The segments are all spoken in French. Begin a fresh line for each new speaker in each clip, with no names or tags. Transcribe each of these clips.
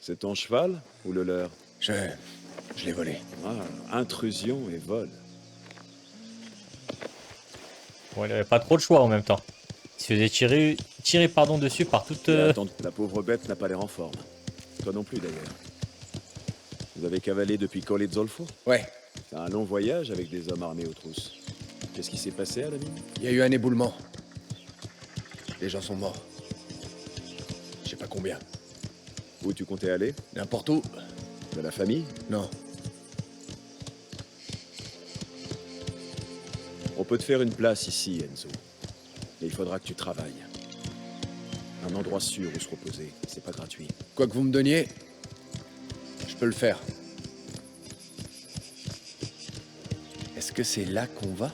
C'est ton cheval ou le leur?
Je l'ai volé.
Ah, intrusion et vol.
Bon, il avait pas trop de choix en même temps. Il se faisait tirer pardon, dessus par toute...
Et attends, la pauvre bête n'a pas l'air en forme. Toi non plus d'ailleurs. Vous avez cavalé depuis Colle Zolfo?
Ouais,
C'est un long voyage avec des hommes armés aux trousses. Qu'est-ce qui s'est passé à la mine?
il y a eu un éboulement. Les gens sont morts. Je sais pas combien.
Où tu comptais aller?
N'importe où.
De la famille?
Non.
On peut te faire une place ici, Enzo. Mais il faudra que tu travailles. Un endroit sûr où se reposer, c'est pas gratuit.
Quoi que vous me donniez, je peux le faire. Est-ce que c'est là qu'on va?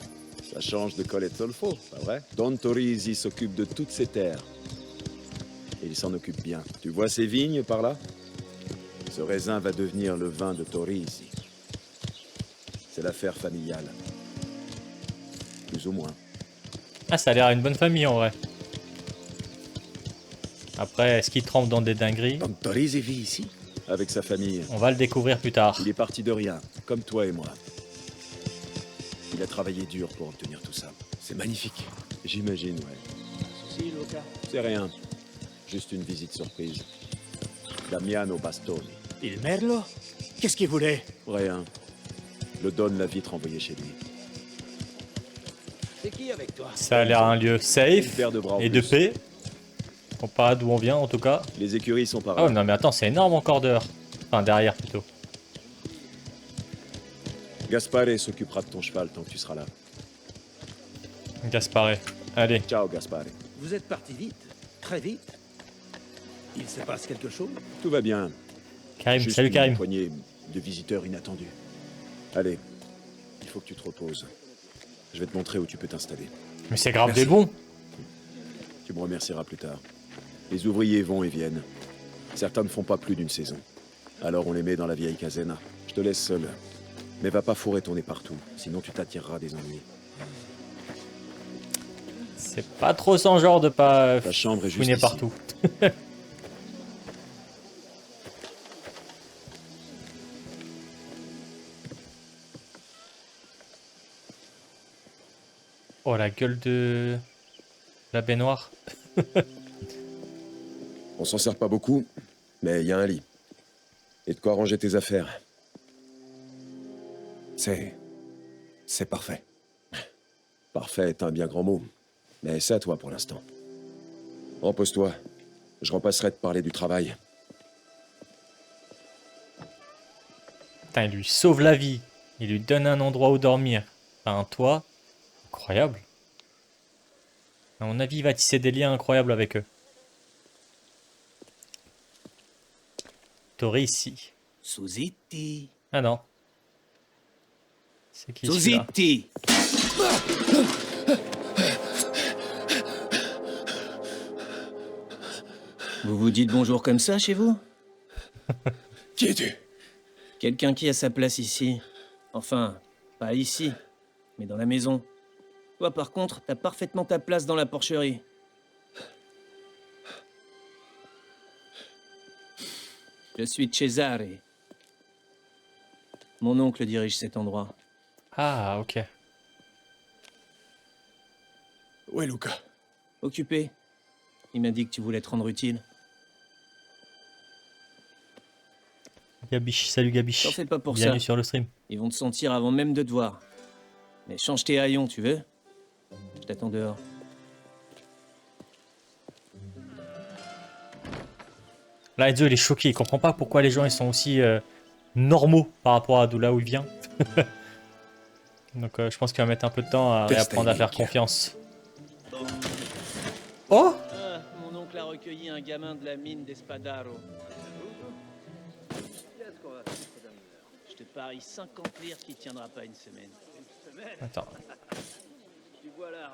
Ça change de Colle Zolfo, pas vrai? Don Torisi s'occupe de toutes ces terres. Et il s'en occupe bien. Tu vois ces vignes par là? Ce raisin va devenir le vin de Torisi. C'est l'affaire familiale. Plus ou moins.
Ah, ça a l'air une bonne famille en vrai. Après, est-ce qu'il trempe dans des dingueries?
Don Torisi vit ici?
Avec sa famille.
On va le découvrir plus tard.
Il est parti de rien, comme toi et moi. Il a travaillé dur pour obtenir tout ça.
C'est magnifique.
J'imagine, ouais.
Souci, Luca.
C'est rien. Juste une visite surprise. Damiano Bastoni.
Il Merlo? Qu'est-ce qu'il voulait?
Rien. Le Don l'a vite renvoyé chez lui.
C'est qui avec toi?
Ça a l'air un lieu
Une
safe
paire de bras en
et de
plus.
paix. Comparé d'où on vient en tout cas.
Les écuries sont par
Oh
là.
non mais attends, c'est énorme encore dehors. Enfin derrière plutôt.
Gaspare s'occupera de ton cheval tant que tu seras là.
Gaspare. Allez.
Ciao, Gaspare.
Vous êtes parti vite. Très vite. Il se passe quelque chose?
Tout va bien.
Karim,
Juste
salut
une
Karim.
poignée de visiteurs inattendus. Allez, il faut que tu te reposes. Je vais te montrer où tu peux t'installer.
Mais c'est grave
Merci.
des bons.
Tu me remercieras plus tard. Les ouvriers vont et viennent. Certains ne font pas plus d'une saison. Alors on les met dans la vieille caserne. Je te laisse seul. Mais va pas fourrer ton nez partout, sinon tu t'attireras des ennuis.
C'est pas trop son genre de pas
Ta chambre est juste
fouiner
ici.
partout. Oh la gueule de la baignoire.
On s'en sert pas beaucoup, mais il y a un lit. Et de quoi ranger tes affaires. C'est parfait.
Parfait est un bien grand mot. Mais c'est à toi pour l'instant.
Repose-toi. Je repasserai te parler du travail.
Putain, il lui sauve la vie. Il lui donne un endroit où dormir. Enfin, un toit. Incroyable. À mon avis, il va tisser des liens incroyables avec eux. Torisi.
Susiti.
Ah non. C'est qui celui-là?
Susiti. Vous vous dites bonjour comme ça chez vous?
Qui es-tu?
Quelqu'un qui a sa place ici. Enfin, pas ici, mais dans la maison. Toi, par contre, t'as parfaitement ta place dans la porcherie. Je suis Cesare. Mon oncle dirige cet endroit.
Ah, ok.
Où est Luca?
Occupé. Il m'a dit que tu voulais te rendre utile.
Gabiche, salut Gabiche.
T'en fais pas pour
Bienvenue
ça.
sur le stream.
Ils vont te sentir avant même de te voir. Mais change tes haillons, tu veux? Je t'attends dehors.
Là, Enzo, il est choqué. Il comprend pas pourquoi les gens ils sont aussi normaux par rapport à d'où là où il vient. Donc, je pense qu'il va mettre un peu de temps à réapprendre à faire confiance. Oh!
Mon oncle a recueilli un gamin de la mine d'Espadaro. Je te parie 50 lire qu'il tiendra pas une semaine.
Attends.
Tu vois là.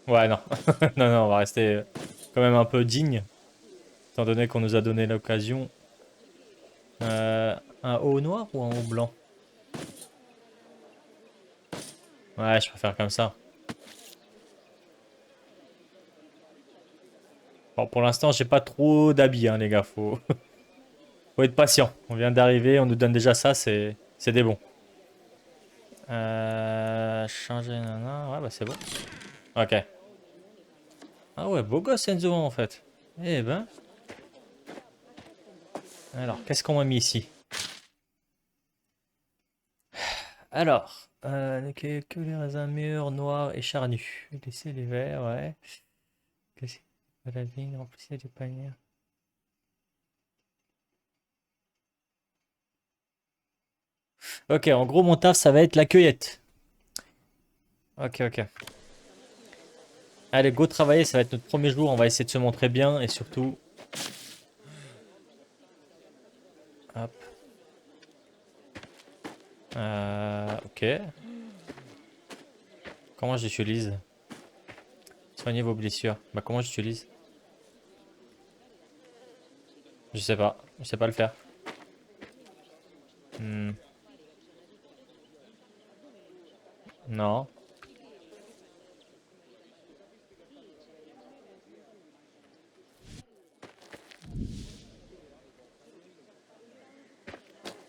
Ouais, non. Non, non, on va rester quand même un peu digne. Étant donné qu'on nous a donné l'occasion. Un haut noir ou un haut blanc? Ouais, je préfère comme ça. Bon, pour l'instant, j'ai pas trop d'habits, hein, les gars. Faut être patient. On vient d'arriver, on nous donne déjà ça, c'est des bons. Changer, nana. Ouais, bah c'est bon. Ok. Ah ouais, beau gosse Enzo en fait. Eh ben. Alors, qu'est-ce qu'on m'a mis ici? Alors, que les raisins mûrs, noirs et charnus. Laissez les verts, ouais. Laissez la vigne, remplissez les paniers. Ok, en gros, mon taf, ça va être la cueillette. Ok, ok. Allez, go travailler, ça va être notre premier jour. On va essayer de se montrer bien et surtout. Hop. Ok. Comment j'utilise? Soignez vos blessures. Bah, comment j'utilise? Je sais pas. Je sais pas le faire. Non.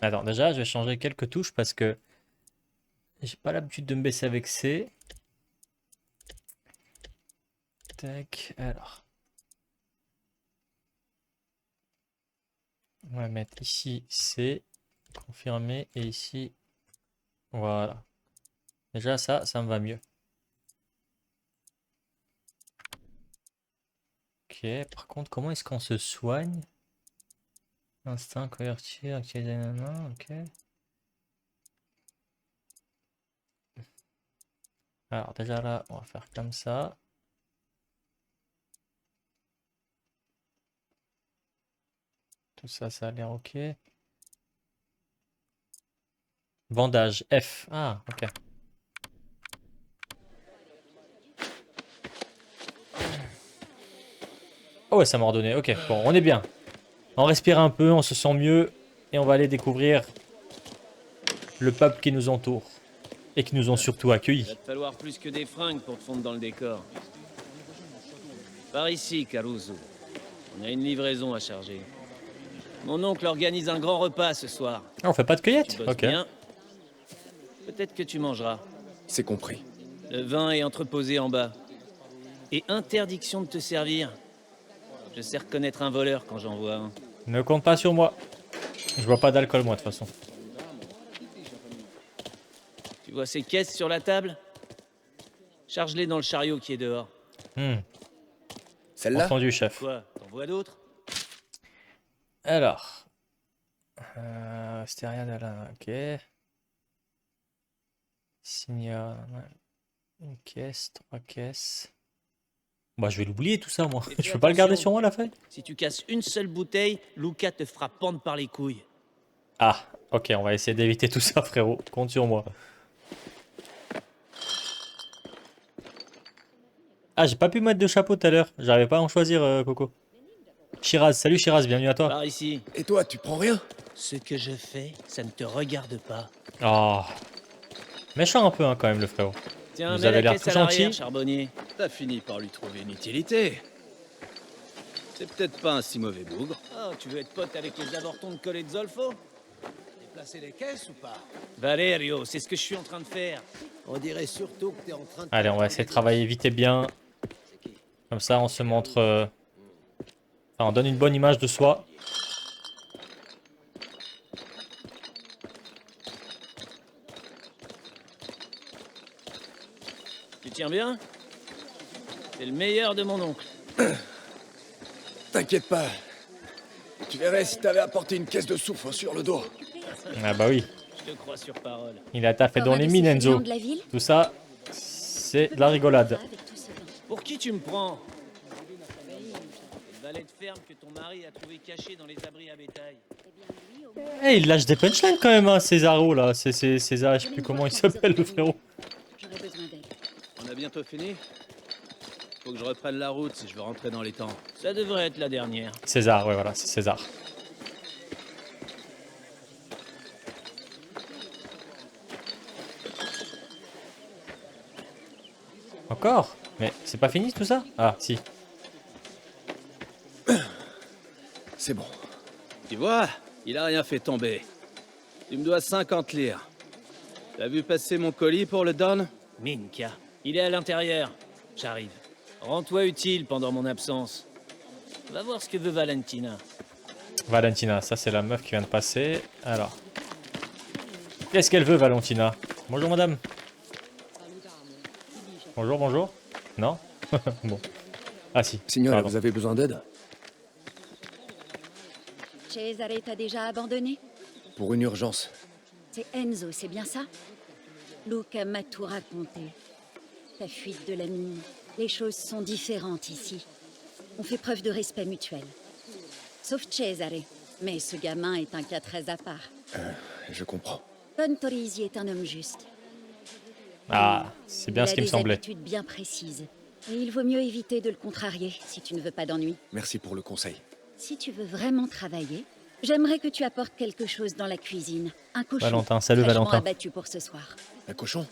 Attends, déjà, je vais changer quelques touches parce que j'ai pas l'habitude de me baisser avec C. Tac, alors. On va mettre ici C, confirmer, et ici, voilà. Déjà, ça me va mieux. Ok, par contre, comment est-ce qu'on se soigne? Instinct, convertir, activer les nanas, ok. Alors, déjà là, on va faire comme ça. Tout ça, ça a l'air ok. Bandage F. Ah, ok. Oh ouais, ça m'a ordonné. Ok, bon, on est bien. On respire un peu, on se sent mieux. Et on va aller découvrir le peuple qui nous entoure. Et qui nous ont surtout
Il
accueillis.
va te falloir plus que des fringues pour te fondre dans le décor. Par ici, Caruso. On a une livraison à charger. Mon oncle organise un grand repas ce soir.
Ah, on fait pas de
Tu
cueillette?
bosses
Ok.
bien. Peut-être que tu mangeras.
C'est compris.
Le vin est entreposé en bas. Et interdiction de te servir. Je sais reconnaître un voleur quand j'en vois un.
Ne compte pas sur moi. Je bois pas d'alcool moi de toute façon.
Tu vois ces caisses sur la table? Charge-les dans le chariot qui est dehors.
Celle-là?
Entendu, chef.
Quoi? T'en vois d'autres?
Alors. Stéria de la. Ok. Signal. Une caisse, 3 caisses. Bah, je vais l'oublier tout ça, moi.
Et
Je
fais
peux pas le garder
attention.
sur moi, la feuille?
Si tu casses une seule bouteille, Luca te fera pendre par les couilles.
Ah, ok, on va essayer d'éviter tout ça, frérot. Compte sur moi. Ah, j'ai pas pu mettre de chapeau tout à l'heure. J'arrivais pas à en choisir, Coco. Shiraz, salut Shiraz, bienvenue à toi.
Par ici.
Et toi, tu prends rien?
Ce que je fais, ça ne te regarde pas.
Oh. Méchant un peu, hein, quand même, le frérot.
Tiens,
Vous
mets
avez
la
l'air
caisse
tout
à l'arrière,
gentil.
charbonnier.
T'as fini par lui trouver une utilité. C'est peut-être pas un si mauvais bougre.
Oh, tu veux être pote avec les avortons de Colle et de Zolfo?
Déplacer les caisses ou pas?
Valerio, c'est ce que je suis en train de faire.
On dirait surtout que t'es en train de...
Allez, on va essayer de travailler vite et bien. Comme ça, on se montre... Enfin, on donne une bonne image de soi.
Tu tiens bien? C'est le meilleur de mon oncle.
T'inquiète pas. Tu verrais si t'avais apporté une caisse de soufre sur le dos.
Ah bah oui.
Je te crois sur parole.
Il a taffé dans
Encore un
les
de
mines,
ces
Enzo.
feignants de la ville.
Tout ça, c'est de la rigolade.
Avec tout ce vin.
Pour qui tu me prends? Le valet de ferme que ton mari a trouvé caché dans les abris à bétail.
Eh, il lâche des punchlines quand même, hein, Césaro, là. C'est César, je sais plus comment il s'appelle, le frérot.
J'aurais besoin d'aide.
On a bientôt fini? Faut que je reprenne la route si je veux rentrer dans les temps.
Ça devrait être la dernière.
César, ouais, voilà, c'est César. Encore? Mais c'est pas fini tout ça? Ah, si.
C'est bon.
Tu vois, il a rien fait tomber. Tu me dois 50 lire. T'as vu passer mon colis pour le Don?
Minka, il est à l'intérieur. J'arrive. Rends-toi utile pendant mon absence. Va voir ce que veut Valentina.
Valentina, ça c'est la meuf qui vient de passer. Alors. Qu'est-ce qu'elle veut, Valentina? Bonjour, madame. Bonjour, bonjour. Non? Bon. Ah si.
Signora,
Pardon.
vous avez besoin d'aide?
Cesare t'a déjà abandonné?
Pour une urgence.
C'est Enzo, c'est bien ça? Luca m'a tout raconté. Ta fuite de la mine. Les choses sont différentes ici. On fait preuve de respect mutuel. Sauf Cesare. Mais ce gamin est un cas très à part.
Je comprends.
Don Torisi est un homme juste.
Ah, c'est bien ce qui me
Il a
semblait.
des habitudes bien précises. Et il vaut mieux éviter de le contrarier si tu ne veux pas d'ennui.
Merci pour le conseil.
Si tu veux vraiment travailler, j'aimerais que tu apportes quelque chose dans la cuisine. Un cochon.
Valentin, salut
fraîchement
Valentin.
abattu pour ce soir.
Un cochon?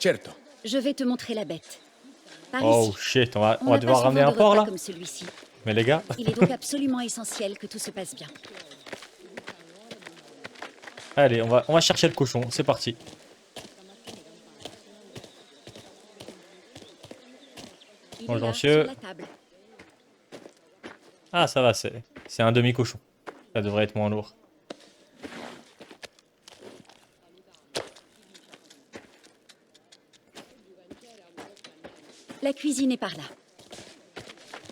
Certo.
Je vais te montrer la bête. Par
Oh
ici.
shit, on va
n'a
devoir
pas
ramener
souvent
un
de
porc
repas
là?
comme celui-ci.
Mais les gars,
Il est donc absolument essentiel que tout se passe bien.
allez, on va chercher le cochon, c'est parti.
Il
Bonjour,
est là,
monsieur.
sur la table.
Ah, ça va, c'est un demi-cochon. Ça devrait être moins lourd.
La cuisine est par là.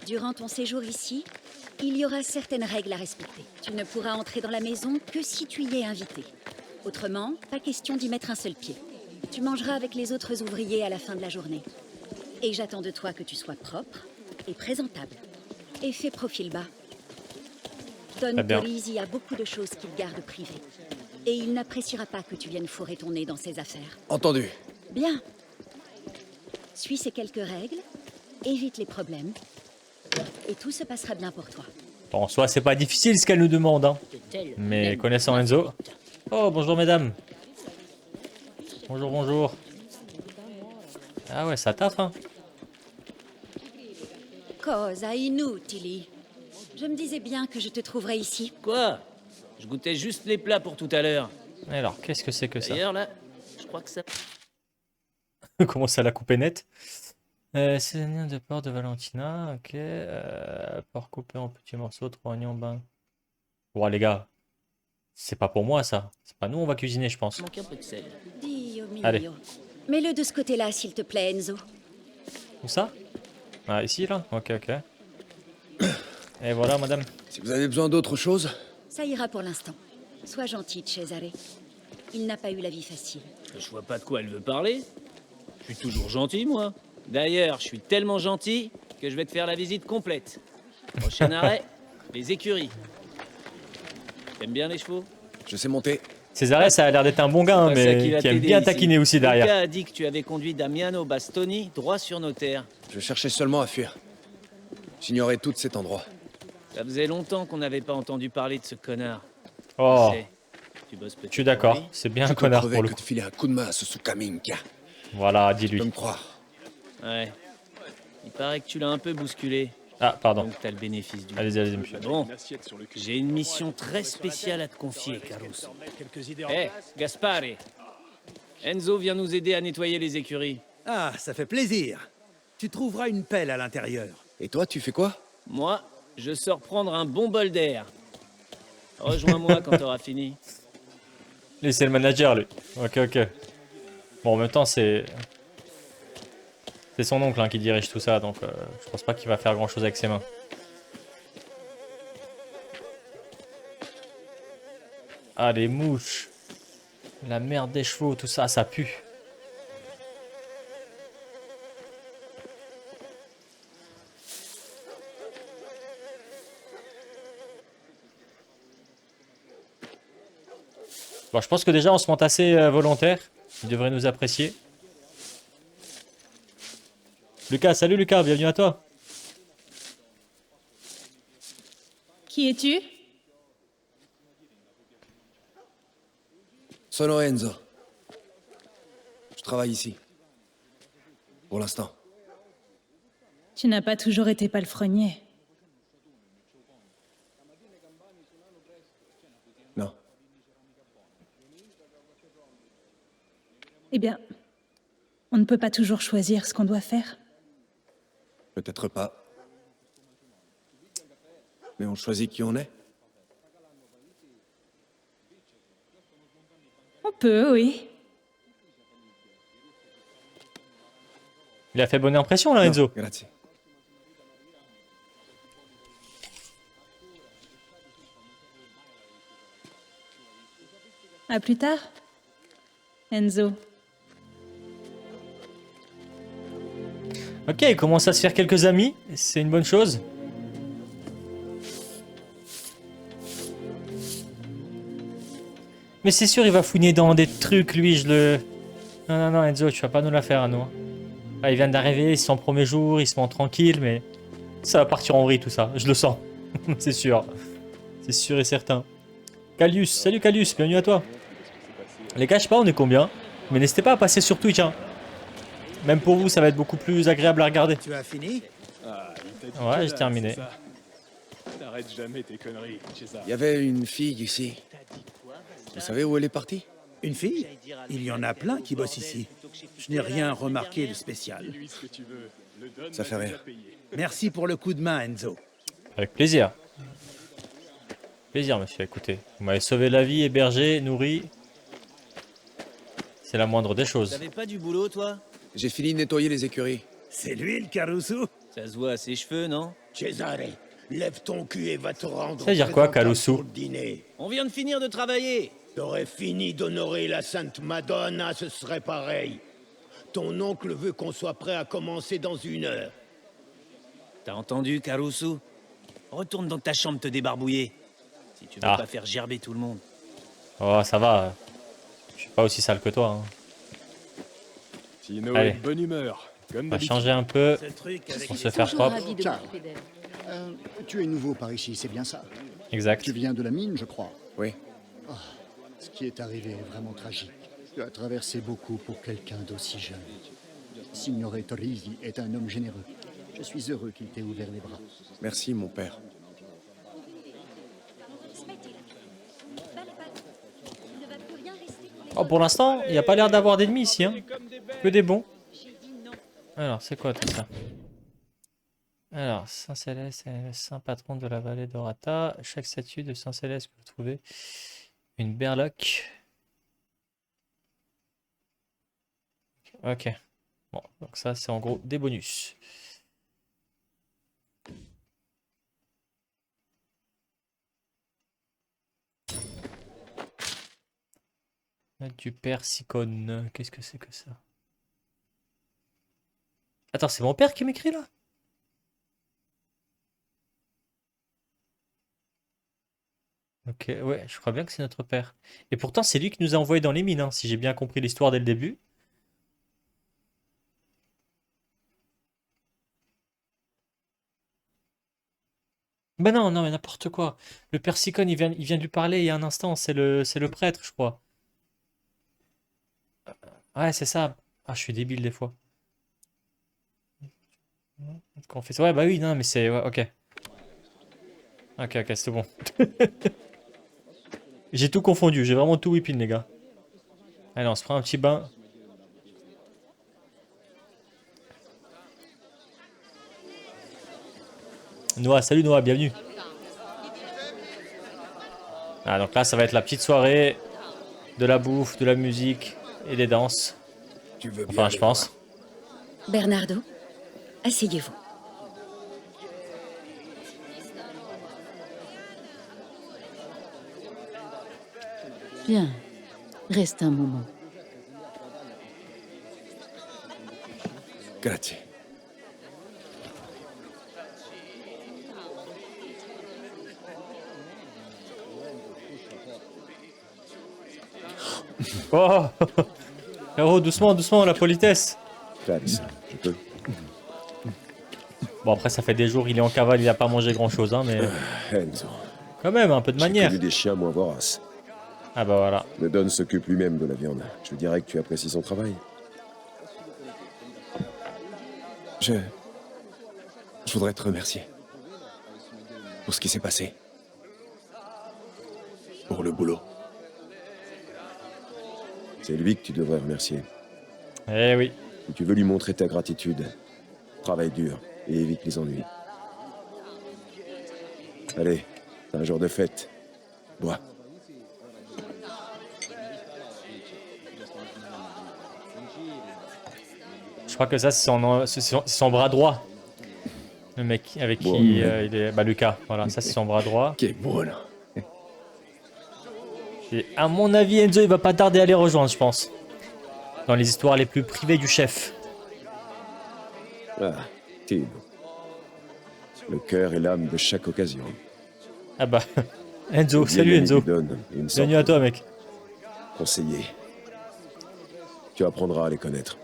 Durant ton séjour ici, il y aura certaines règles à respecter. Tu ne pourras entrer dans la maison que si tu y es invité. Autrement, pas question d'y mettre un seul pied. Tu mangeras avec les autres ouvriers à la fin de la journée. Et j'attends de toi que tu sois propre et présentable. Et fais profil bas. Don
Très bien.
Torisi a beaucoup de choses qu'il garde privées. Et il n'appréciera pas que tu viennes fourrer ton nez dans ses affaires.
Entendu.
Bien. Suis ces quelques règles, évite les problèmes, et tout se passera bien pour toi.
Bon, en soi, c'est pas difficile ce qu'elle nous demande, hein. Mais connaissant Enzo... Oh, bonjour mesdames. Bonjour, bonjour. Ah ouais, ça taffe, hein.
Cosa inutili. Je me disais bien que je te trouverais ici.
Quoi? Je goûtais juste les plats pour tout à l'heure.
Alors, qu'est-ce que c'est que ça?
D'ailleurs, là, je crois que ça...
Comment ça la couper net? C'est l'oignon de porc de Valentina, ok. Porc coupé en petits morceaux, 3 oignons, ben. Ouais, les gars, c'est pas pour moi ça. C'est pas nous, on va cuisiner, je pense.
manque un peu de sel.
Dio mio.
Allez.
Mets-le de ce côté-là, s'il te plaît, Enzo.
Où ça? Ah, ici, là? Ok, ok. Et voilà, madame.
Si vous avez besoin d'autre chose,
Ça ira pour l'instant. Sois gentil, Cesare. Il n'a pas eu la vie facile.
Je vois pas de quoi elle veut parler. Je suis toujours gentil, moi. D'ailleurs, je suis tellement gentil que je vais te faire la visite complète. Prochain arrêt, les écuries. T'aimes bien les chevaux?
je sais monter.
Césarès, ça a l'air d'être un bon gars, hein,
C'est pas ça
mais
va
qui aime
t'aider
bien
ici.
taquiner aussi derrière.
Luca a dit que tu avais conduit Damiano Bastoni droit sur nos terres.
Je cherchais seulement à fuir. J'ignorais tout de cet endroit.
Ça faisait longtemps qu'on n'avait pas entendu parler de ce connard.
Oh,
Je sais, tu bosses peut-être
je suis
pour
d'accord.
lui.
C'est bien un
Plutôt
connard
crever
pour le
que
coup.
de filer un coup de main à ce Sukaminka.
Voilà,
Tu peux
dis-lui.
me croire.
Ouais. Il paraît que tu l'as un peu bousculé,
Ah, pardon.
donc t'as le bénéfice du...
Allez-y, allez-y, monsieur.
Bon, j'ai une mission très spéciale à te confier, Caruso. Eh, Gaspare. Enzo vient nous aider à nettoyer les écuries.
Ah, ça fait plaisir. Tu trouveras une pelle à l'intérieur.
Et toi, tu fais quoi?
Moi, je sors prendre un bon bol d'air. Rejoins-moi quand t'auras fini.
Lui, c'est le manager, lui. Ok, ok. Bon, en même temps, c'est son oncle hein, qui dirige tout ça, donc je pense pas qu'il va faire grand-chose avec ses mains. Ah, les mouches. La merde des chevaux, tout ça, ça pue. Bon, je pense que déjà on se monte assez volontaire. Il devrait nous apprécier. Lucas, salut Lucas, bienvenue à toi.
Qui es-tu?
Sono Enzo. Je travaille ici. Pour l'instant.
Tu n'as pas toujours été palefrenier. Eh bien, on ne peut pas toujours choisir ce qu'on doit faire.
Peut-être pas. Mais on choisit qui on est.
On peut, oui.
Il a fait bonne impression là, Enzo.
No, grazie.
À plus tard, Enzo.
Ok, il commence à se faire quelques amis. C'est une bonne chose. Mais c'est sûr, il va fouiner dans des trucs, lui, je le... Non, non, non, Enzo, tu vas pas nous la faire à nous. Ah, il vient d'arriver, c'est son premier jour, il se montre tranquille, mais... Ça va partir en vrille, tout ça. Je le sens. C'est sûr. C'est sûr et certain. Calius, salut Calius, bienvenue à toi. Les gars, je sais pas, on est combien? Mais n'hésitez pas à passer sur Twitch, hein. Même pour vous, ça va être beaucoup plus agréable à regarder.
Tu as fini?
Ouais, j'ai terminé.
T'arrêtes jamais tes conneries, César.
Il y avait une fille ici. Vous savez où elle est partie?
Une fille? Il y en a plein qui bossent ici. Je n'ai rien remarqué de spécial.
Ça fait rien.
Merci pour le coup de main, Enzo.
Avec plaisir. Plaisir, monsieur, écoutez. Vous m'avez sauvé la vie, hébergé, nourri. C'est la moindre des choses.
T'avais pas du boulot, toi?
J'ai fini de nettoyer les écuries.
C'est lui, le Caruso?
Ça se voit à ses cheveux, non?
Cesare, lève ton cul et va te rendre.
Ça veut dire quoi,
présentable
Caruso?
pour le dîner.
On vient de finir de travailler.
T'aurais fini d'honorer la Sainte Madonna, ce serait pareil. Ton oncle veut qu'on soit prêt à commencer dans 1 heure.
T'as entendu, Caruso? Retourne dans ta chambre te débarbouiller. Si tu veux
Ah.
pas faire gerber tout le monde.
Oh, ça va. Je suis pas aussi sale que toi. Hein.
Tino
Allez.
est de bonne humeur, comme
On va
d'habitude.
changer un peu
Ce truc avec
pour
les
se faire
Toujours
propre.
ravi de
Ciao.
m'occuper d'elle.
Tu es nouveau par ici, c'est bien ça?
Exact.
Tu viens de la mine, je crois.
Oui.
Ce qui est arrivé est vraiment tragique. Tu as traversé beaucoup pour quelqu'un d'aussi jeune. Signore Torrisi est un homme généreux. Je suis heureux qu'il t'ait ouvert les bras.
Merci, mon père.
Oh, pour l'instant, il n'y a pas l'air d'avoir d'ennemis ici. Hein. Que des bons. Alors, c'est quoi tout ça? Alors, Saint Céleste est le saint patron de la vallée d'Orata. Chaque statue de Saint Céleste que vous trouvez, une berloque. Ok. Bon, donc ça, c'est en gros des bonus. Mettre du persicone. Qu'est-ce que c'est que ça? Attends, c'est mon père qui m'écrit là? Ok, ouais, je crois bien que c'est notre père. Et pourtant, c'est lui qui nous a envoyés dans les mines, hein, si j'ai bien compris l'histoire dès le début. Ben non, non, mais n'importe quoi. Le persicone, il vient de lui parler il y a un instant, c'est le prêtre, je crois. Ouais, c'est ça. Ah, je suis débile des fois. Qu'on fait ça. Ouais, bah oui, non, mais c'est... ouais, ok. Ok, ok, c'est bon. J'ai tout confondu, j'ai vraiment tout whipping, les gars. Allez, on se prend un petit bain. Noah, salut Noah, bienvenue. Ah, donc là, ça va être la petite soirée. De la bouffe, de la musique et des danses.
Tu veux bien
Enfin,
aller
je pense.
Bernardo, asseyez-vous.
Viens, reste un moment.
Grazie.
Oh Héros, doucement, doucement, la politesse.
Clarisse, je peux.
Bon, après, ça fait des jours, il est en cavale, il a pas mangé grand-chose, hein, mais...
Enzo,
Quand même, un peu de
j'ai
manière.
connu des chiens moins voraces.
Ah bah voilà.
Le Don s'occupe lui-même de la viande. Je dirais que tu apprécies son travail.
Je voudrais te remercier. Pour ce qui s'est passé. Pour le boulot.
C'est lui que tu devrais remercier.
Eh oui.
Si tu veux lui montrer ta gratitude, travaille dur et évite les ennuis. Allez, c'est un jour de fête. Bois.
Je crois que ça, c'est son bras droit. Le mec avec qui il est... Bah, Lucas. Voilà, ça, c'est son bras droit.
Che buono.
Et à mon avis, Enzo, il va pas tarder à les rejoindre, je pense. Dans les histoires les plus privées du chef.
Ah, Tib. Le cœur et l'âme de chaque occasion.
Ah bah, Enzo,
Le
salut
vieil ami
Enzo.
lui donne une sorte
Bienvenue à toi, mec.
de conseiller. Tu apprendras à les connaître.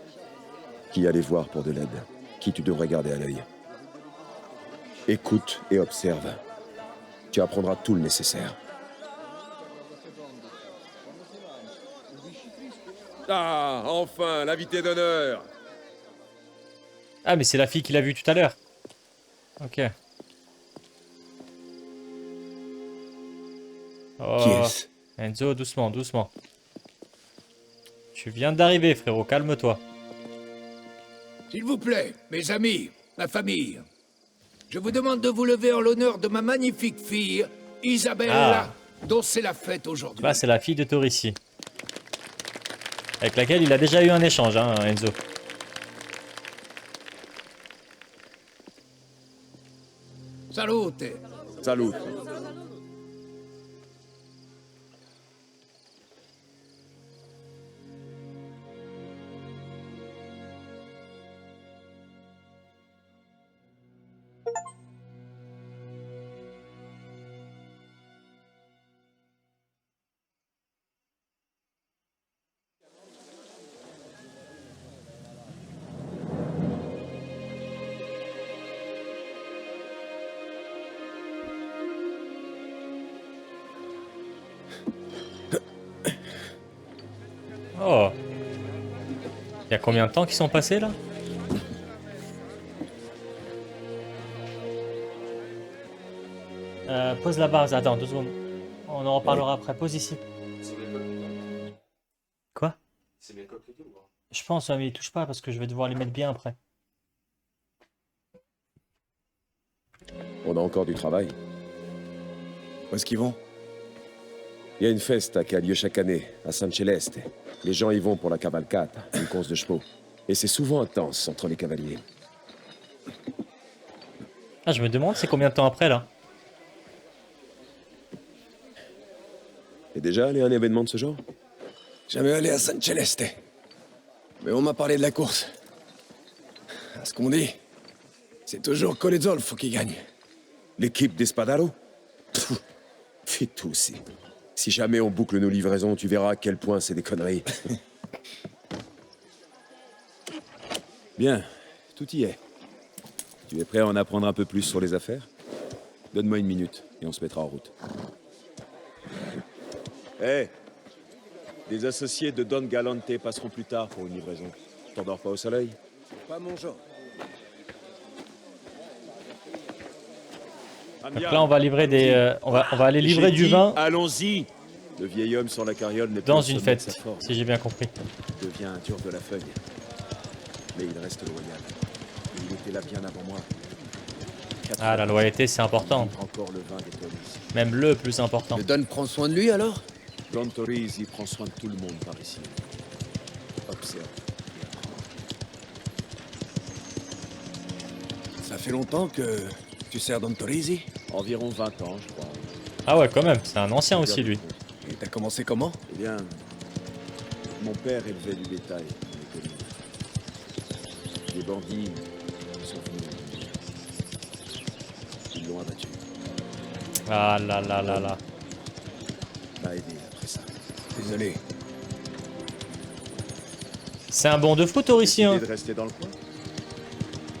Qui aller voir pour de l'aide. Qui tu devrais garder à l'œil. Écoute et observe. Tu apprendras tout le nécessaire.
Ah, enfin, l'invité d'honneur.
Ah, mais c'est la fille qu'il a vue tout à l'heure. Ok. Oh,
Qui est-ce?
Enzo, doucement, doucement. Tu viens d'arriver, frérot, calme-toi.
S'il vous plaît, mes amis, ma famille, je vous demande de vous lever en l'honneur de ma magnifique fille, Isabella, dont c'est la fête aujourd'hui.
Là, c'est la fille de Torici. Avec laquelle il a déjà eu un échange, hein, Enzo.
Salute.
Salut.
Oh. Il y a combien de temps qu'ils sont passés, là? Pose la base, attends, 2 secondes. On en reparlera après, pose ici. Quoi? Je pense, ouais, mais il touche pas parce que je vais devoir les mettre bien après.
On a encore du travail.
Où est-ce qu'ils vont?
Il y a une festa qui a lieu chaque année, à San Celeste. Les gens y vont pour la cavalcata, une course de chevaux. Et c'est souvent intense entre les cavaliers.
Ah, je me demande c'est combien de temps après, là?
T'es déjà allé à un événement de ce genre?
Jamais allé à San Celeste. Mais on m'a parlé de la course. À ce qu'on dit, c'est toujours Colezolfo qui gagne.
L'équipe d'Espadaro? Fais tout, si. Si jamais on boucle nos livraisons, tu verras à quel point c'est des conneries. Bien, tout y est. Tu es prêt à en apprendre un peu plus sur les affaires? Donne-moi 1 minute et on se mettra en route. Hé! Des associés de Don Galante passeront plus tard pour une livraison. T'endors pas au soleil?
Pas mon genre.
Donc là, on va livrer des... on va aller livrer du vin
Allons-y! Le vieil homme sur la carriole n'est pas
dans
au
une
sommet de
fête,
sa forme.
si j'ai bien compris.
Il devient un dur de la feuille. Mais il reste loyal. Et il était là bien avant moi.
Ah, la loyauté, c'est important.
Encore le vin des Torisi.
Même le plus important.
Le Don prend soin de lui alors?
Don Torisi prend soin de tout le monde par ici. Observe et apprends.
Ça fait longtemps que tu sers Don Torisi?
Environ 20 ans, je crois.
Ah ouais, quand même, c'est un ancien aussi, lui.
Et t'as commencé comment?
Eh bien, mon père élevait du bétail dans les collines. Les bandits sont venus. Ils l'ont abattu.
Ah là là là là.
M'a aidé après ça.
Désolé.
C'est un bon de foot, Torici, hein.
Décidé de rester dans le coin?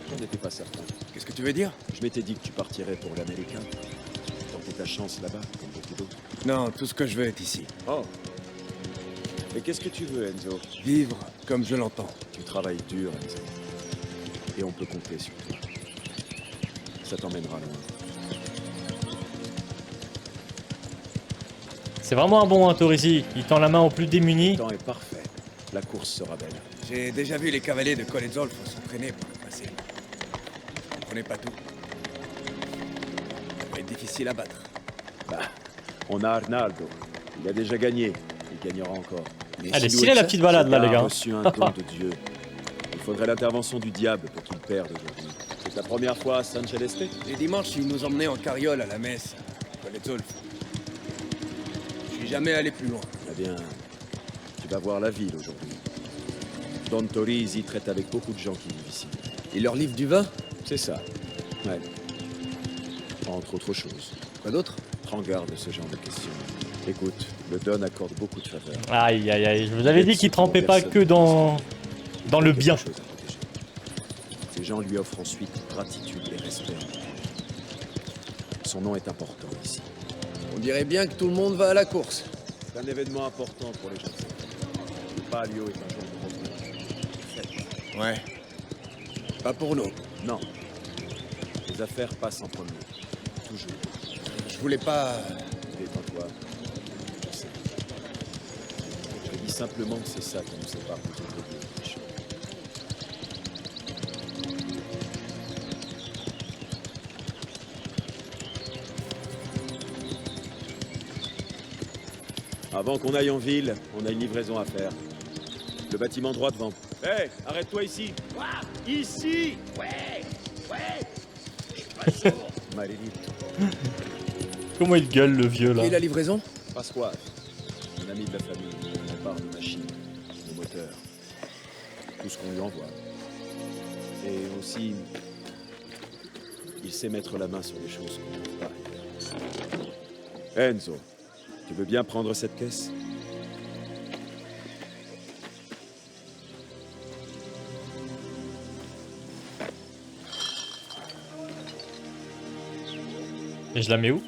J'en étais pas certain.
Qu'est-ce que tu veux dire?
Je m'étais dit que tu partirais pour l'américain. Tenter ta chance là-bas, comme beaucoup d'autres.
Non, tout ce que je veux est ici.
Oh. Mais qu'est-ce que tu veux, Enzo?
Vivre comme je l'entends.
Tu travailles dur, Enzo. Et on peut compter sur toi. Ça t'emmènera loin.
C'est vraiment un bon, hein, Torici. Il tend la main aux plus démunis.
Le temps est parfait. La course sera belle.
J'ai déjà vu les cavaliers de Colezolfo s'entraîner pour le passé. Je comprenais pas tout. Ça va être difficile à battre.
Bah, on a Arnaldo. Il a déjà gagné. Il gagnera encore. Mais
Elle est
si
stylée la petite balade là, les
a
gars.
reçu un don de Dieu. Il faudrait l'intervention du diable pour qu'il perde aujourd'hui. C'est la première fois à San Celeste?
Les dimanches, ils nous emmenaient en carriole à la messe, à Colezolfo. Je suis jamais allé plus loin.
Eh bien, tu vas voir la ville aujourd'hui. Don Torisi traite avec beaucoup de gens qui vivent ici.
Ils leur livrent du vin?
C'est ça. Ouais. Entre autres choses.
Quoi d'autre?
Prends garde de ce genre de questions. Écoute, le Don accorde beaucoup de faveurs.
Aïe, aïe, aïe. Je vous avais dit qu'il trempait pas que dans le bien.
Quelque chose à protéger. Ces gens lui offrent ensuite gratitude et respect. Son nom est important ici.
On dirait bien que tout le monde va à la course.
C'est un événement important pour les gens de cette ville. Le palio est un jour de repos.
Ouais. Pas pour nous.
Non. Les affaires passent en premier. Toujours.
Je voulais pas...
Détends-toi. Je sais. Je dis simplement que c'est ça qui nous sépare des ouvriers et des méchants. Avant qu'on aille en ville, on a une livraison à faire. Le bâtiment droit devant. Hé, hey, arrête-toi ici.
Quoi? Ici? Ouais. Je suis pas sourd.
Maledito.
Comment il gueule le vieux là?
Et la livraison?
Pasquale, un ami de la famille, il prépare nos machines, nos moteurs, tout ce qu'on lui envoie. Et aussi, il sait mettre la main sur les choses qu'on ne trouve pas ailleurs. Enzo, tu veux bien prendre cette caisse?
Et je la mets où?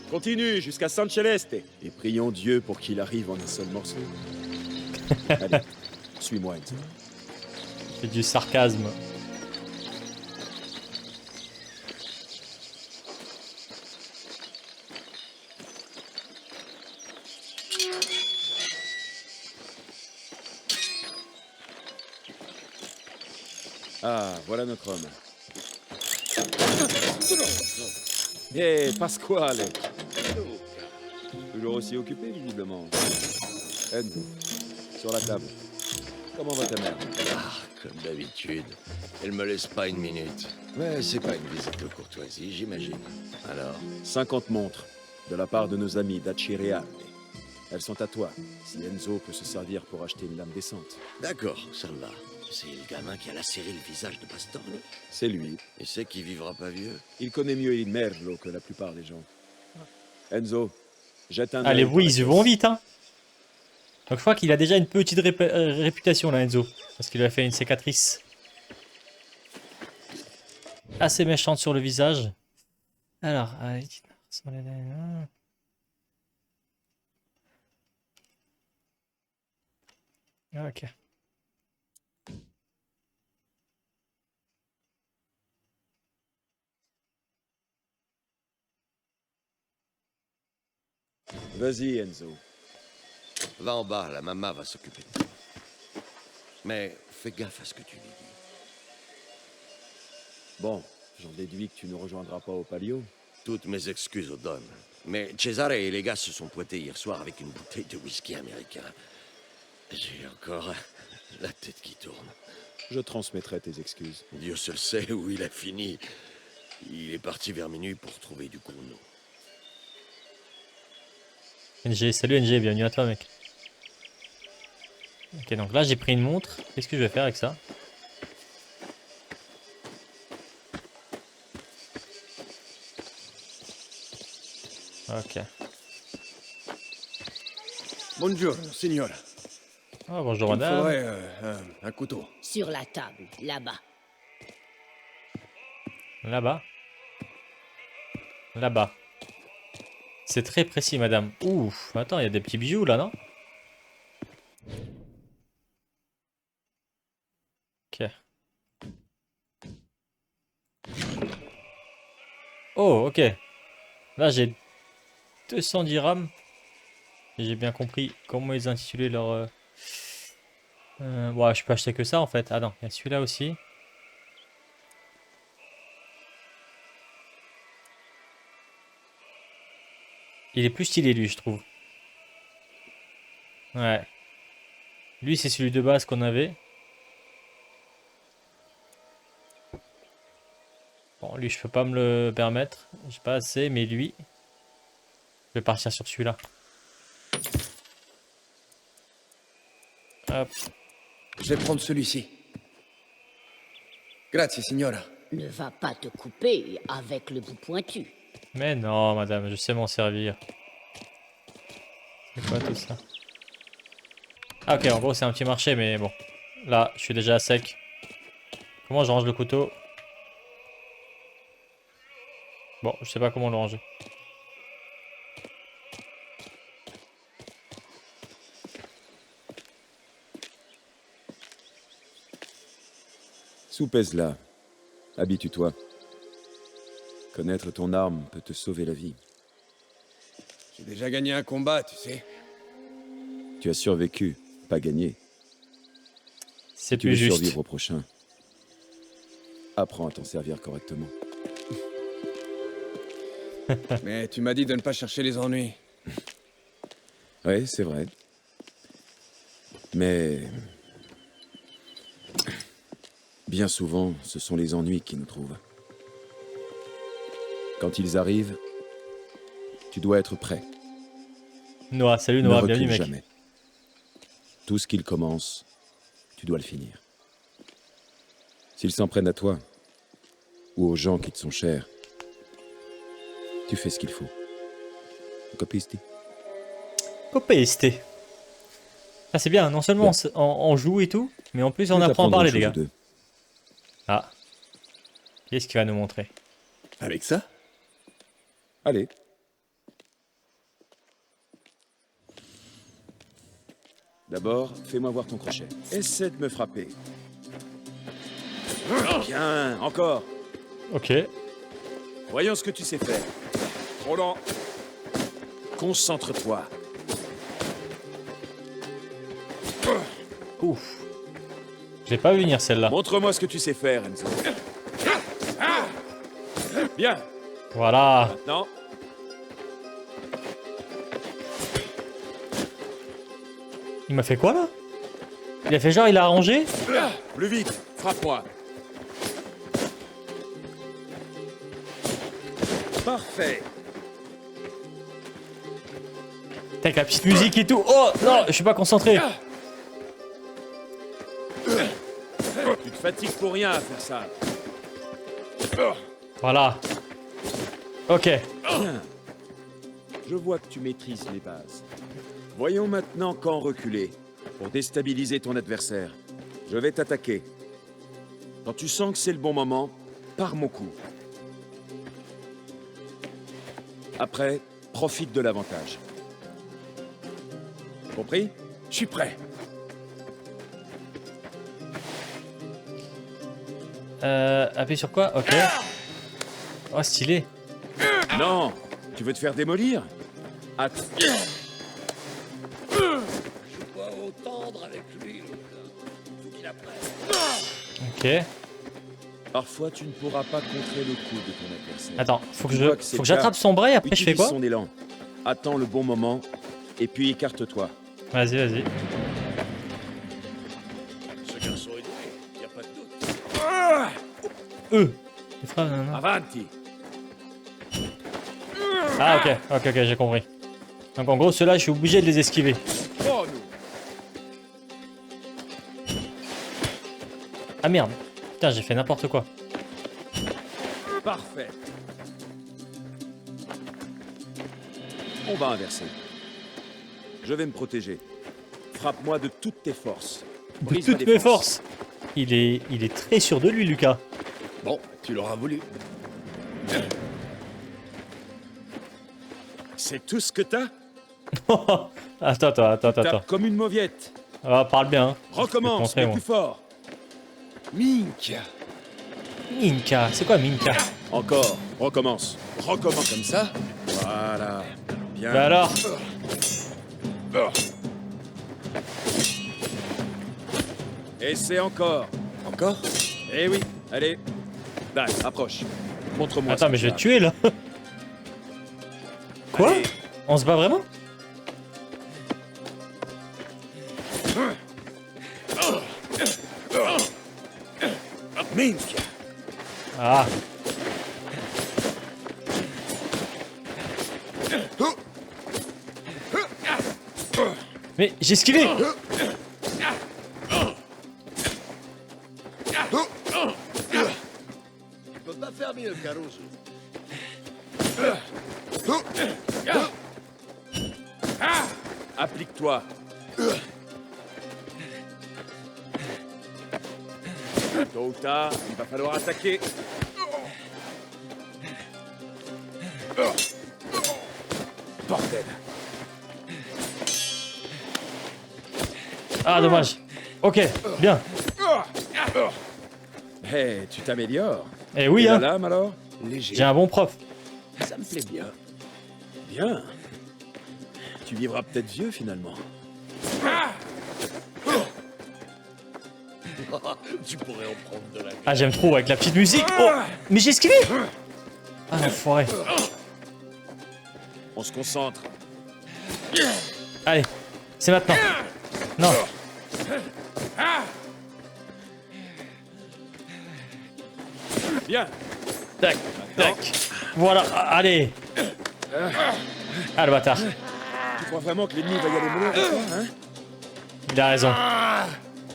Continue jusqu'à San Celeste. Et prions Dieu pour qu'il arrive en un seul morceau. Allez, suis-moi, Enzo.
C'est du sarcasme.
Ah, voilà notre homme. Hé, Pasquale. Toujours aussi occupé, visiblement. Enzo, sur la table. Comment va ta mère?
Ah, comme d'habitude. Elle me laisse pas une minute. Mais c'est pas une visite de courtoisie, j'imagine. Alors,
50 montres, de la part de nos amis d'Acireale. Elles sont à toi, si Enzo peut se servir pour acheter une lame décente.
d'accord, ça me va. C'est le gamin qui a lacéré le visage de Pastorni.
C'est lui.
Et c'est qu'il vivra pas vieux.
Il connaît mieux Il Merlo que la plupart des gens. Enzo, jette un
Allez,
œil
oui,
dans
ils
la
vont
caisse.
vite, hein. Donc je crois qu'il a déjà une petite réputation là, Enzo. Parce qu'il a fait une cicatrice assez méchante sur le visage. Alors, ok.
Vas-y, Enzo.
Va en bas, la maman va s'occuper de toi. Mais fais gaffe à ce que tu lui dis.
Bon, j'en déduis que tu ne rejoindras pas au Palio.
Toutes mes excuses aux Don. Mais Cesare et les gars se sont pointés hier soir avec une bouteille de whisky américain. J'ai encore la tête qui tourne.
Je transmettrai tes excuses.
Dieu seul sait où il a fini. Il est parti vers minuit pour trouver du Gournou.
NG, salut NG, bienvenue à toi mec. Ok, donc là j'ai pris une montre. Qu'est-ce que je vais faire avec ça? Ok.
Bonjour, signor.
Ah, bonjour
Il me
madame.
faudrait un couteau.
Sur la table, là-bas.
Là-bas. Là-bas. C'est très précis, madame. Ouf, attends, il y a des petits bijoux là, non? Ok. Oh, ok. Là, j'ai 210 dirhams. Et j'ai bien compris comment ils intitulaient leur... Ouais, je peux acheter que ça, en fait. Ah non, il y a celui-là aussi. Il est plus stylé, lui, je trouve. Ouais. Lui, c'est celui de base qu'on avait. Bon, lui, je peux pas me le permettre. J'ai pas assez, mais lui... Je vais partir sur celui-là. Hop.
Je vais prendre celui-ci. Grazie, signora.
Ne va pas te couper avec le bout pointu.
Mais non, madame, je sais m'en servir. C'est quoi tout ça? Ah ok, en gros c'est un petit marché, mais bon. Là, je suis déjà à sec. Comment je range le couteau? Bon, je sais pas comment le ranger.
Soupèse-la. Habitue-toi. Connaître ton arme peut te sauver la vie.
J'ai déjà gagné un combat, tu sais.
Tu as survécu, pas gagné.
C'est
tu
plus
veux
juste.
survivre au prochain. Apprends à t'en servir correctement.
Mais tu m'as dit de ne pas chercher les ennuis.
Oui, c'est vrai. Mais... bien souvent, ce sont les ennuis qui nous trouvent. Quand ils arrivent, tu dois être prêt.
Noah, salut Noah, bienvenue mec.
Jamais. Tout ce qu'ils commencent, tu dois le finir. S'ils s'en prennent à toi, ou aux gens qui te sont chers, tu fais ce qu'il faut. Copisti.
Copisti. Ah c'est bien, non seulement on joue et tout, mais en plus on apprend à parler les gars. Ah. Qu'est-ce qu'il va nous montrer?
Avec ça?
Allez. D'abord, fais-moi voir ton crochet. Essaie de me frapper. Bien, encore.
Ok.
Voyons ce que tu sais faire. Roland, concentre-toi.
Ouf. J'ai pas vu venir celle-là.
Montre-moi ce que tu sais faire, Enzo. Bien.
Voilà.
Maintenant.
Il m'a fait quoi là? Il a fait genre il a arrangé?
Plus vite, frappe-moi. Parfait.
Avec la petite musique et tout. Oh non, je suis pas concentré.
Tu te fatigues pour rien à faire ça.
Voilà. Ok.
Bien. Je vois que tu maîtrises les bases. Voyons maintenant quand reculer pour déstabiliser ton adversaire. Je vais t'attaquer. Quand tu sens que c'est le bon moment, pars mon coup. Après, profite de l'avantage. Compris?
Je suis prêt.
Appuie sur quoi? Ok. Oh, stylé.
Non! Tu veux te faire démolir? Attends.
Je dois entendre avec lui. Faut qu'il apprenne.
Ok.
Parfois, tu ne pourras pas contrer le coup de ton adversaire.
Attends, faut que j'attrape son bras et après je fais quoi?
Son élan. Attends le bon moment et puis écarte-toi.
Vas-y, vas-y.
Ce garçon est doué, y a pas de doute.
Il frappe, non, non.
Avanti.
Ah ok, j'ai compris. Donc en gros, ceux-là, je suis obligé de les esquiver.
Oh,
Ah merde. Putain, j'ai fait n'importe quoi.
Parfait. On va inverser. Je vais me protéger. Frappe-moi de toutes tes forces.
De toutes mes forces. Il est très sûr de lui, Lucas.
Bon, tu l'auras voulu.
C'est tout ce que t'as?
Attends.
Tape comme une mauviette.
Ah, parle bien. Hein.
Recommence,
montrer,
mais
moi.
plus fort.
Minka.
Minka, c'est quoi Minka?
Encore. Recommence. Recommence.
Comme ça?
Voilà. Bien.
Bah alors?
Et c'est encore.
Encore?
Eh oui. Allez. Dai, approche. Montre-moi.
Attends, mais je vais te tuer là. Quoi?
Allez.
On se bat vraiment?
Minsk.
Ah. Mais j'ai esquivé.
Tu peux pas faire mieux, Caruso.
Applique-toi. Tôt ou tard, il va falloir attaquer. Bordel.
Ah, dommage. Ok, bien.
Hey, tu t'améliores.
Eh oui,
Et la
hein.
lame alors?
J'ai un bon prof.
Ça me plaît bien. Bien. Tu vivras peut-être vieux finalement.
Tu pourrais en prendre de la...
Ah, j'aime trop avec la petite musique. Oh, mais j'ai esquivé. Ah, l'enfoiré.
On se concentre.
Allez, c'est maintenant. Non.
Bien.
Tac, tac. Voilà, allez. Ah, le bâtard.
Tu crois vraiment que l'ennemi va y aller mollo avec toi, hein?
Il a raison.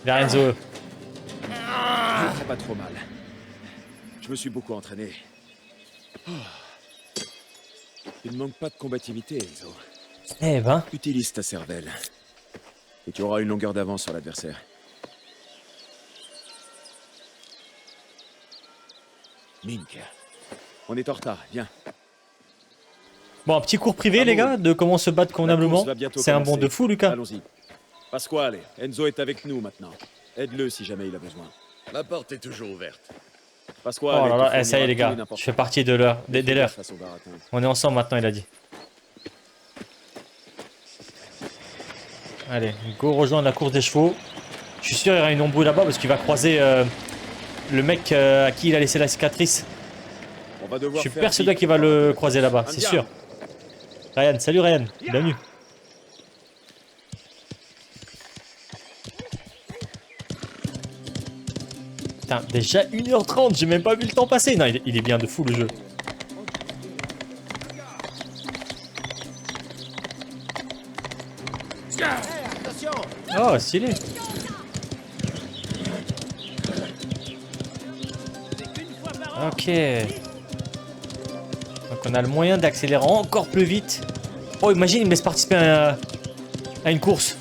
Il a raison.
Je ne ferai pas trop mal. Je me suis beaucoup entraîné. Oh. Il ne manque pas de combativité, Enzo.
Eh ben.
Utilise ta cervelle. Et tu auras une longueur d'avance sur l'adversaire. Mink. On est en retard, viens.
Bon, un petit cours privé, les gars, de comment se battre convenablement. C'est un bon de fou, Lucas.
Allons-y. Pasquale, Enzo est avec nous maintenant. Aide-le si jamais il a besoin.
La porte est toujours ouverte.
Pasquale,
Oh là là,
il te
eh, ça y est, les
fournira
gars.
tout et n'importe
Je fais partie de leur, des leurs.
face au baratin.
On est ensemble maintenant, il a dit. Allez, go rejoindre la course des chevaux. Je suis sûr qu'il y aura une embrouille là-bas parce qu'il va croiser le mec à qui il a laissé la cicatrice.
On va devoir
Je suis
faire
persuadé
vite.
qu'il va le croiser là-bas, c'est sûr. Ryan, salut Ryan, bienvenue. Putain, déjà 1h30, j'ai même pas vu le temps passer. Non, il est bien de fou le jeu. Oh, stylé. Ok. Donc on a le moyen d'accélérer encore plus vite. Oh, imagine, il me laisse participer à une course.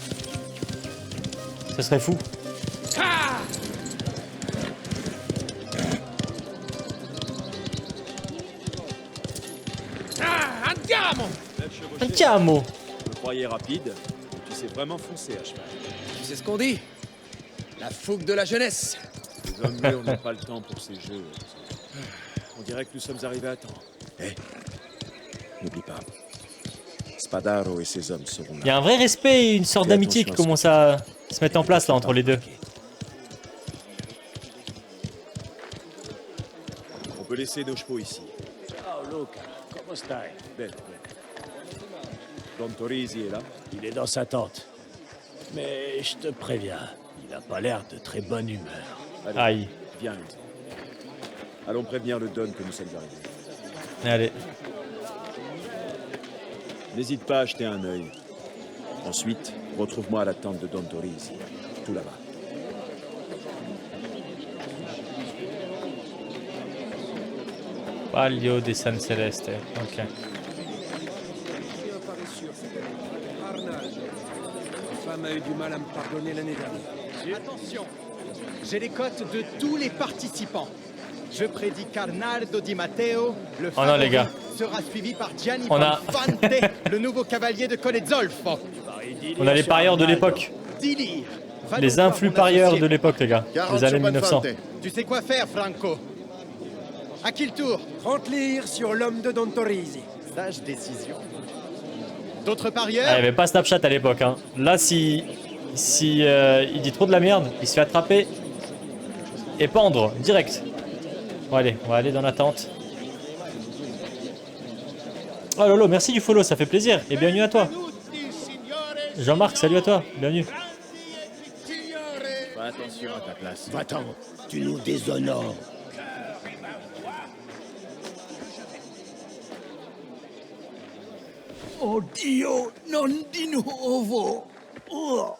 Ça serait fou. Andiamo.
Je me croyais rapide. Tu sais vraiment foncer à cheval.
Tu sais ce qu'on dit? La fougue de la jeunesse.
Les hommes mûrs n'ont pas le temps pour ces jeux. On dirait que nous sommes arrivés à temps. Hé, n'oublie pas. Spadaro et ses hommes seront là.
Il y a un vrai respect et une sorte
Fais
d'amitié qui
attention à
commence à se mettre en place là entre les deux.
On peut laisser nos chevaux ici.
Ciao Luca, come stai?
Bene, bene. Don Torisi est là?
Il est dans sa tente. Mais je te préviens, il n'a pas l'air de très bonne humeur.
Allez,
Aïe.
viens, Enzo. Allons prévenir le Don que nous sommes arrivés.
Allez.
N'hésite pas à jeter un œil. Ensuite, retrouve-moi à la tente de Don Torisi, tout là-bas.
Palio de San Celeste. Ok.
Ma femme a eu du mal à me pardonner l'année dernière.
Attention, j'ai les cotes de tous les participants. Je prédis qu'Arnaldo Di Matteo, le
Oh non, les gars.
sera suivi par Gianni
On a-
Bonfante, le nouveau cavalier de Colezolfo.
On a les parieurs de l'époque.
Dilir, va
Les
nous voir
influx
mon
parieurs
associé.
de l'époque, les gars. Les années 1900.
Tu sais quoi faire, Franco? À qui le tour?
30 lyres sur l'homme de Don Torrisi.
Sage décision. D'autres parieurs?
Ah, il n'y avait pas Snapchat à l'époque. Hein. Là, si il dit trop de la merde, il se fait attraper et pendre direct. Bon, allez, on va aller dans la tente. Oh Lolo, merci du follow, ça fait plaisir. Et bienvenue à toi. Jean-Marc, salut à toi. Bienvenue.
Fais attention à ta place. Va-t'en, tu nous déshonores.
Oh Dio, non di nuovo. Oh.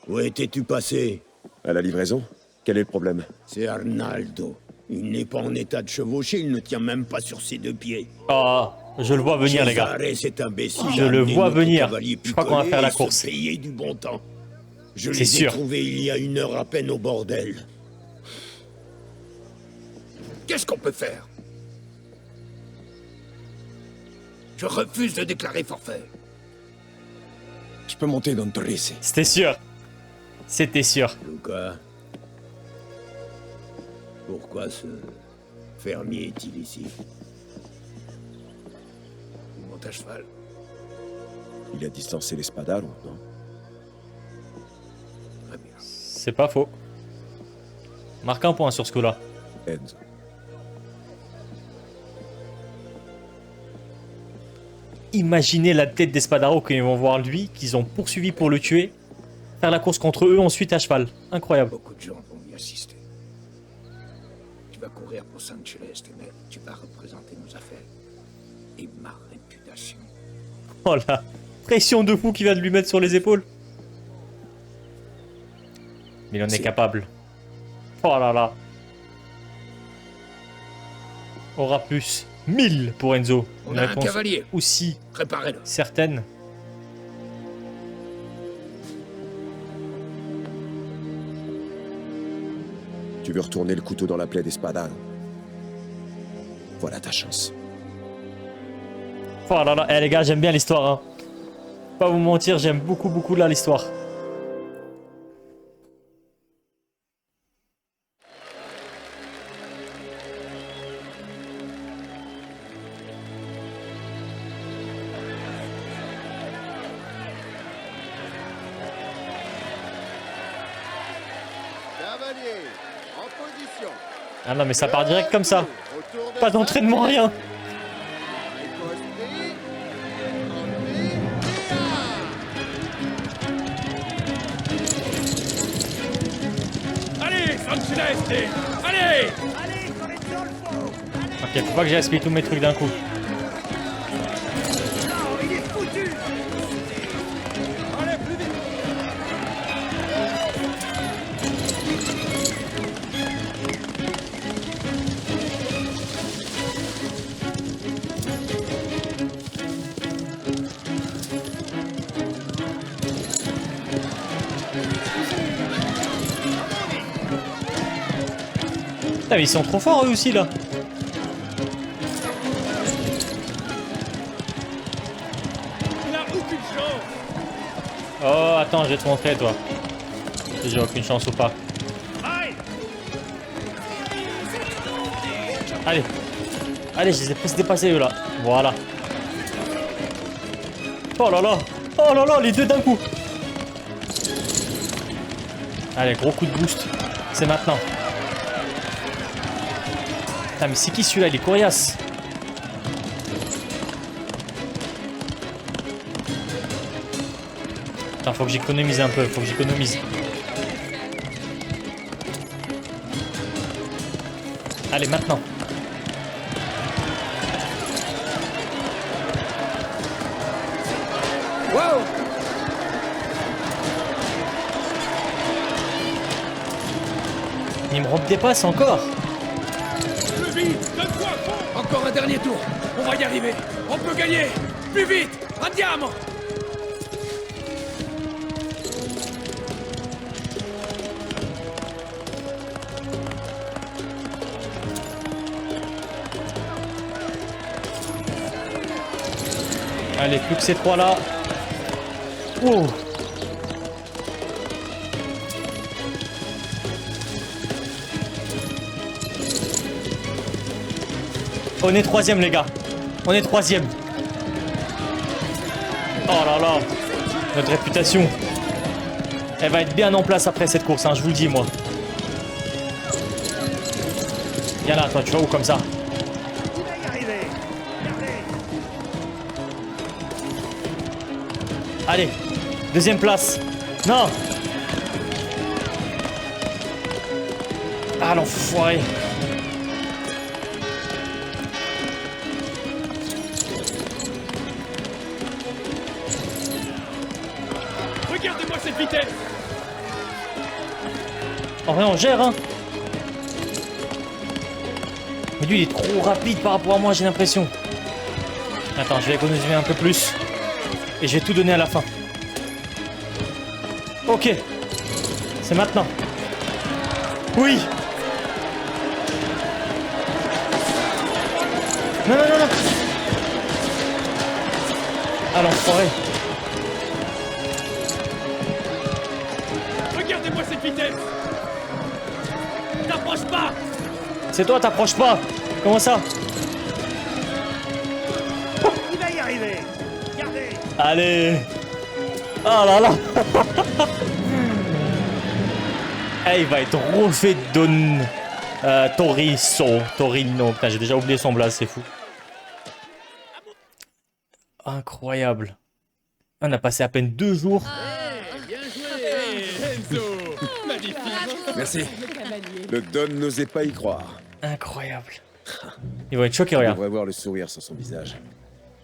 Où étais-tu passé?
À la livraison? Quel est le problème?
C'est Arnaldo. Il n'est pas en état de chevaucher, il ne tient même pas sur ses deux pieds.
Oh, je le vois venir, les gars.
Cet imbécile
Je le vois venir.
cavalier
Je crois qu'on va faire la
picolé et
course.
se payer du bon temps. Je
C'est
les ai
sûr.
trouvés il y a 1 heure à peine au bordel.
Qu'est-ce qu'on peut faire? Je refuse de déclarer forfait.
Je peux monter Don Torrisi.
C'était sûr. C'était sûr.
Luca, pourquoi ce fermier est-il ici?
Il monte à cheval.
Il a distancé les Spadaro, non?
Très bien.
C'est pas faux. Marque un point sur ce coup-là.
Enzo.
Imaginez la tête des Spadaro quand ils vont voir lui, qu'ils ont poursuivi pour le tuer, faire la course contre eux ensuite à cheval. Incroyable.
Beaucoup de gens vont y assister. Tu vas courir pour San Celeste, mais tu vas représenter nos affaires et ma réputation.
Oh la pression de fou qu'il va de lui mettre sur les épaules. Mais il en est capable. Oh là là. Aura plus 1000 pour Enzo.
On
Une
a un
réponse
cavalier.
aussi
Préparez-le.
certaine.
Tu veux retourner le couteau dans la plaie des Spadaro? Voilà ta chance.
Oh là là, eh les gars, j'aime bien l'histoire. Hein. Pas vous mentir, j'aime beaucoup là l'histoire.
Cavalier, en position.
Ah non, mais ça part direct comme ça. Pas d'entraînement, rien.
Allez, San Celeste! Allez!
Ok, faut pas que j'explique tous mes trucs d'un coup.
Il est foutu! Allez, plus vite!
Putain, mais ils sont trop forts eux aussi là.
Il a aucune chance!
Oh, attends, je vais te montrer toi. Si j'ai aucune chance ou pas. Allez. Allez, je les ai presque dépassés eux là. Voilà. Oh là là. Oh là là, les deux d'un coup. Allez, gros coup de boost. C'est maintenant. Putain, mais c'est qui celui-là? Il est coriace. Attends, faut que j'économise un peu. Faut que j'économise. Allez, maintenant.
Wow!
Il me dépasse encore.
Plus vite! Donne-toi à fond! Encore un dernier tour! On va y arriver! On peut gagner! Plus vite! Andiamo!
Allez, plus que ces trois là. Oh. On est troisième, les gars. On est troisième. Oh là là. Notre réputation. Elle va être bien en place après cette course, hein, je vous le dis, moi. Viens là, toi, tu vas où comme ça? Allez, deuxième place. Non. Ah, l'enfoiré.
Regardez-moi cette vitesse.
En vrai, on gère, hein. Mais lui, il est trop rapide par rapport à moi, j'ai l'impression. Attends, je vais économiser un peu plus. Et je vais tout donner à la fin. Ok. C'est maintenant. Oui. Non, non, non, non. Ah, l'enfoiré.
Regardez-moi cette vitesse. T'approches pas.
C'est toi, t'approches pas. Comment ça?
Il va y arriver. Regardez.
Allez. Oh là là. Eh, il va être refait Don Torino. Putain, j'ai déjà oublié son blaze, c'est fou. Incroyable. On a passé à peine 2 jours.
Bien joué, Enzo. Magnifique.
Merci.
Le Don n'osait pas y croire.
Incroyable. Il va être choqué,
On
regarde.
devrait voir le sourire sur son visage.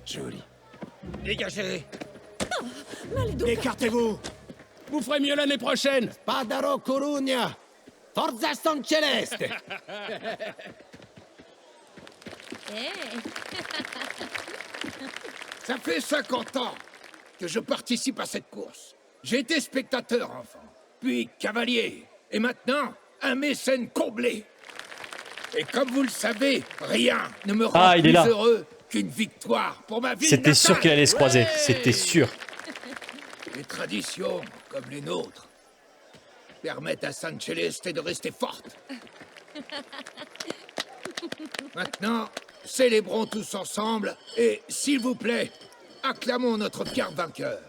Joli.
Dégagez. Écartez-vous. Vous ferez mieux l'année prochaine.
Spadaro Corugna. Forza San Celeste.
Ça fait 50 ans que je participe à cette course. J'ai été spectateur enfant, puis cavalier, et maintenant un mécène comblé. Et comme vous le savez, rien ne me rend
il est
plus
là.
heureux qu'une victoire pour ma ville
C'était sûr
natale.
qu'il allait se croiser. C'était sûr.
Les traditions, comme les nôtres, permettent à San Celeste de rester forte. Maintenant, célébrons tous ensemble et, s'il vous plaît, acclamons notre fier vainqueur.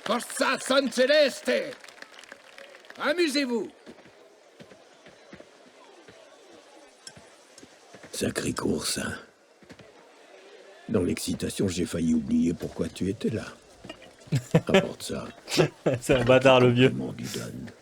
Forza San Celeste! Amusez-vous!
Sacrée course, hein. Dans l'excitation, j'ai failli oublier pourquoi tu étais là. Rapporte ça.
C'est un bâtard, le vieux.
Compliment du Don.